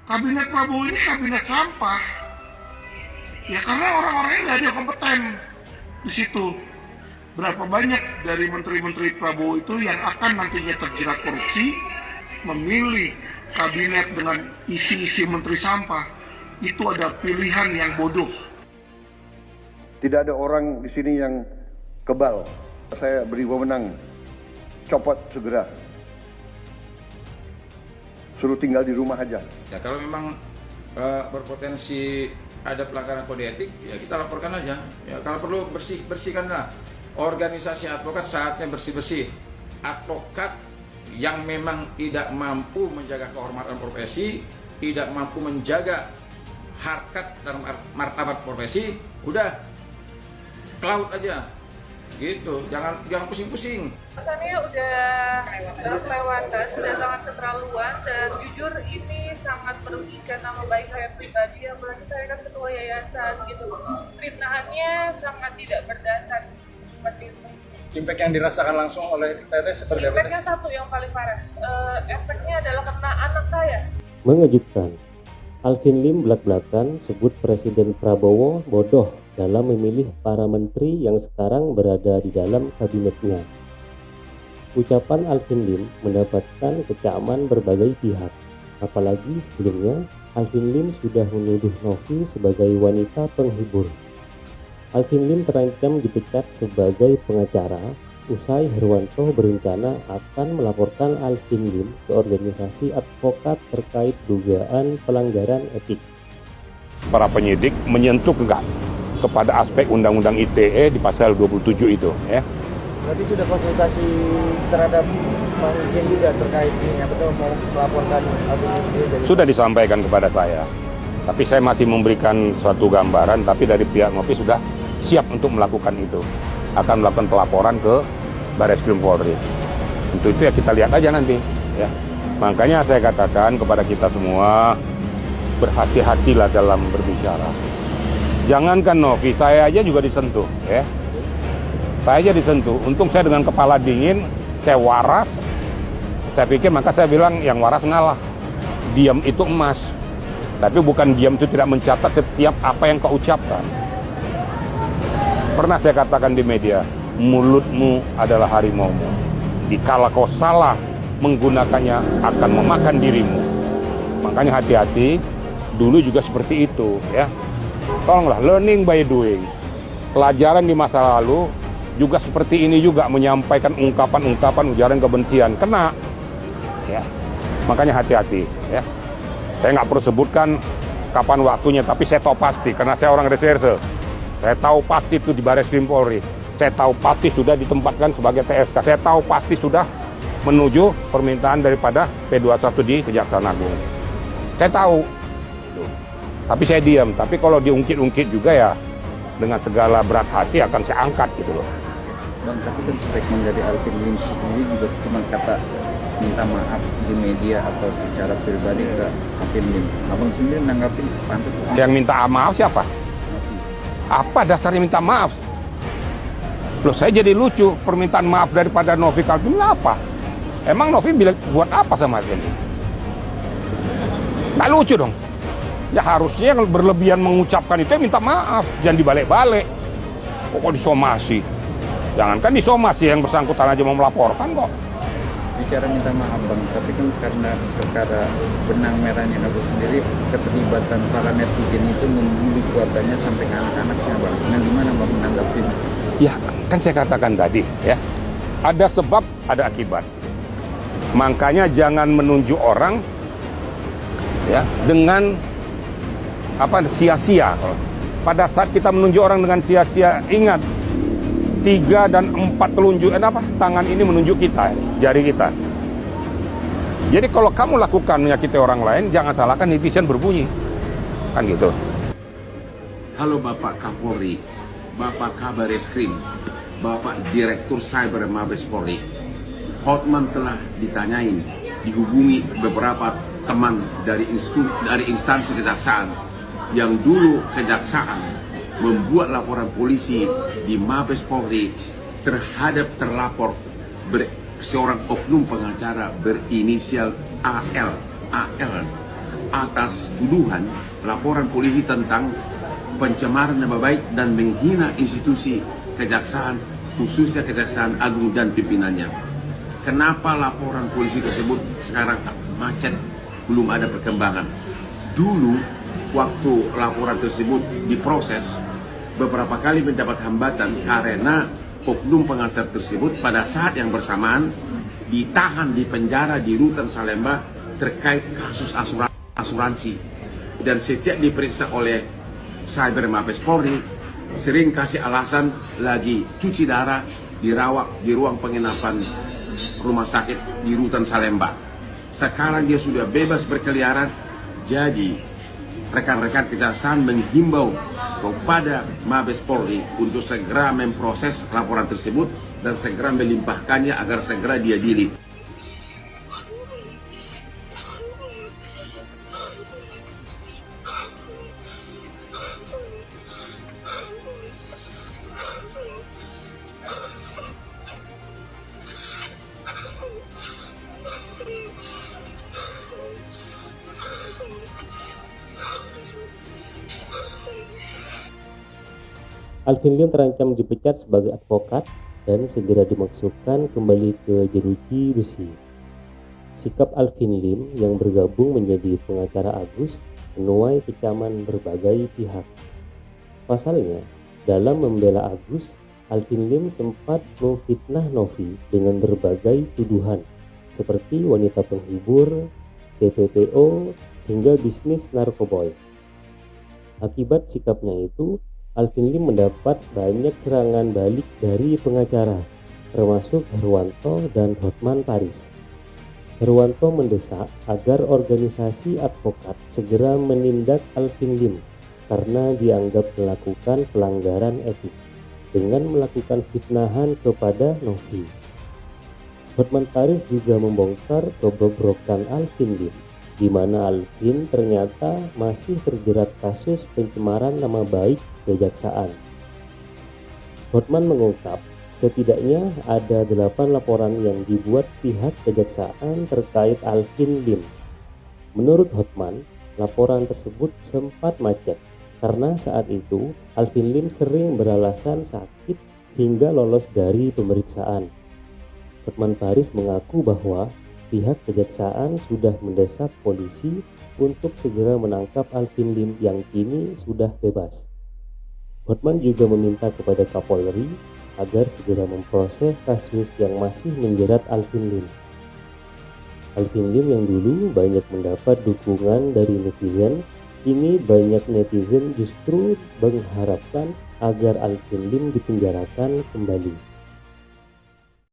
kabinet Prabowo ini kabinet sampah. Ya karena orang-orangnya nggak ada yang kompeten di situ. Berapa banyak dari menteri-menteri Prabowo itu yang akan nantinya terjerat korupsi, memilih kabinet dengan isi-isi menteri sampah, itu ada pilihan yang bodoh. Tidak ada orang di sini yang kebal. Saya beri wewenang, copot segera. Suruh tinggal di rumah aja. Ya kalau memang berpotensi ada pelanggaran kode etik, ya kita laporkan aja. Ya kalau perlu bersihkanlah organisasi advokat, saatnya bersih-bersih. Advokat yang memang tidak mampu menjaga kehormatan profesi, tidak mampu menjaga harkat dan martabat profesi, udah ke laut aja. Gitu, jangan pusing-pusing. Rasanya udah kelewatan, sudah sangat keterlaluan, dan jujur ini sangat merugikan nama baik saya pribadi, apalagi saya kan ketua yayasan gitu. Fitnahannya sangat tidak berdasar seperti itu. Impact yang dirasakan langsung oleh Teteh seperti apa? Impactnya satu yang paling parah, efeknya adalah kena anak saya. Mengejutkan, Alvin Lim belak-belakan sebut Presiden Prabowo bodoh dalam memilih para menteri yang sekarang berada di dalam kabinetnya. Ucapan Alvin Lim mendapatkan kecaman berbagai pihak, apalagi sebelumnya Alvin Lim sudah menuduh Novi sebagai wanita penghibur. Alvin Lim terancam dipecat sebagai pengacara usai Herwanto berencana akan melaporkan Alvin Lim ke organisasi advokat terkait dugaan pelanggaran etik. Para penyidik menyentuh enggak kepada aspek Undang-Undang ITE di pasal 27 itu, ya. Berarti sudah konsultasi terhadap Pak Irjen juga terkait ini, betul mau melaporkan Alvin Lim dari... Sudah disampaikan kepada saya, tapi saya masih memberikan suatu gambaran, tapi dari pihak Novi sudah siap untuk melakukan itu, akan melakukan pelaporan ke Barreskrim Polri. Untuk itu ya kita lihat aja nanti, ya. Makanya saya katakan kepada kita semua, berhati-hatilah dalam berbicara. Jangankan Novi, saya aja juga disentuh, ya. Saya aja disentuh. Untung saya dengan kepala dingin, saya waras. Saya pikir maka saya bilang yang waras ngalah. Diam itu emas. Tapi bukan diam itu tidak mencatat setiap apa yang kau ucapkan. Pernah saya katakan di media, mulutmu adalah harimaumu. Dikala kau salah menggunakannya akan memakan dirimu. Makanya hati-hati, dulu juga seperti itu, ya. Tolonglah, learning by doing. Pelajaran di masa lalu juga seperti ini juga, menyampaikan ungkapan-ungkapan ujaran kebencian. Kena, ya. Makanya hati-hati, ya. Saya nggak perlu sebutkan kapan waktunya, tapi saya tahu pasti, karena saya orang reserse. Saya tahu pasti itu di Barreskrim Polri. Saya tahu pasti sudah ditempatkan sebagai TSK. Saya tahu pasti sudah menuju permintaan daripada P21 di Kejaksaan Agung. Saya tahu. Tapi saya diam. Tapi kalau diungkit-ungkit juga ya dengan segala berat hati akan saya angkat gitu loh. Bang, tapi kan statement dari Alvin Lim sendiri juga cuma kata minta maaf di media atau secara pribadi ke Alvin Lim. Abang sendiri nanggapin pantas. Yang minta maaf siapa? Apa dasarnya minta maaf? Loh, saya jadi lucu, permintaan maaf daripada Novi Kalvin apa? Emang Novi buat apa sama ini? Nggak lucu dong. Ya harusnya yang berlebihan mengucapkan itu ya minta maaf, jangan dibalik-balik. Kok disomasi? Jangankan disomasi, yang bersangkutan aja mau melaporkan kok. Bicara minta maaf Bang, tapi kan karena perkara benang merahnya aku sendiri, keterlibatan para netizen itu membunuh keluarganya sampai ke anak-anaknya Bang. Nah gimana Bang menanggapi? Ya kan saya katakan tadi, ya. Ada sebab, ada akibat. Makanya jangan menunjuk orang ya dengan apa sia-sia. Pada saat kita menunjuk orang dengan sia-sia, ingat 3 dan 4 telunjuk tangan ini menunjuk kita, jari kita. Jadi kalau kamu lakukan menyakiti orang lain, jangan salahkan netizen berbunyi. Kan gitu. Halo Bapak Kapolri, Bapak Kabar Eskrim, Bapak Direktur Cyber Mabes Polri. Hotman telah ditanyain, dihubungi beberapa teman dari instansi kejaksaan yang dulu kejaksaan membuat laporan polisi di Mabes Polri terhadap terlapor seorang oknum pengacara berinisial AL. atas tuduhan laporan polisi tentang pencemaran nama baik dan menghina institusi kejaksaan, khususnya Kejaksaan Agung dan pimpinannya. Kenapa laporan polisi tersebut sekarang macet, belum ada perkembangan? Dulu, waktu laporan tersebut diproses, beberapa kali mendapat hambatan karena oknum pengacara tersebut pada saat yang bersamaan ditahan di penjara di Rutan Salemba terkait kasus asuransi, dan setiap diperiksa oleh Cyber Mabes Polri sering kasih alasan lagi cuci darah, dirawat di ruang penginapan rumah sakit di Rutan Salemba. Sekarang dia sudah bebas berkeliaran, jadi rekan-rekan kejaksaan menghimbau kepada Mabes Polri untuk segera memproses laporan tersebut dan segera melimpahkannya agar segera diadili. Alvin Lim terancam dipecat sebagai advokat dan segera dimasukkan kembali ke jeruji besi. Sikap Alvin Lim yang bergabung menjadi pengacara Agus menuai kecaman berbagai pihak. Pasalnya, dalam membela Agus, Alvin Lim sempat memfitnah Novi dengan berbagai tuduhan seperti wanita penghibur, TPPO, hingga bisnis narkoboy. Akibat sikapnya itu, Alvin Lim mendapat banyak serangan balik dari pengacara, termasuk Herwanto dan Hotman Paris. Herwanto mendesak agar organisasi advokat segera menindak Alvin Lim karena dianggap melakukan pelanggaran etik dengan melakukan fitnahan kepada Novi. Hotman Paris juga membongkar kebobrokan Alvin Lim, di mana Alvin ternyata masih terjerat kasus pencemaran nama baik kejaksaan. Hotman mengungkap setidaknya ada 8 laporan yang dibuat pihak kejaksaan terkait Alvin Lim. Menurut Hotman, laporan tersebut sempat macet karena saat itu Alvin Lim sering beralasan sakit hingga lolos dari pemeriksaan. Hotman Paris mengaku bahwa pihak kejaksaan sudah mendesak polisi untuk segera menangkap Alvin Lim yang kini sudah bebas. Hotman juga meminta kepada Kapolri agar segera memproses kasus yang masih menjerat Alvin Lim. Alvin Lim yang dulu banyak mendapat dukungan dari netizen, kini banyak netizen justru mengharapkan agar Alvin Lim dipenjarakan kembali.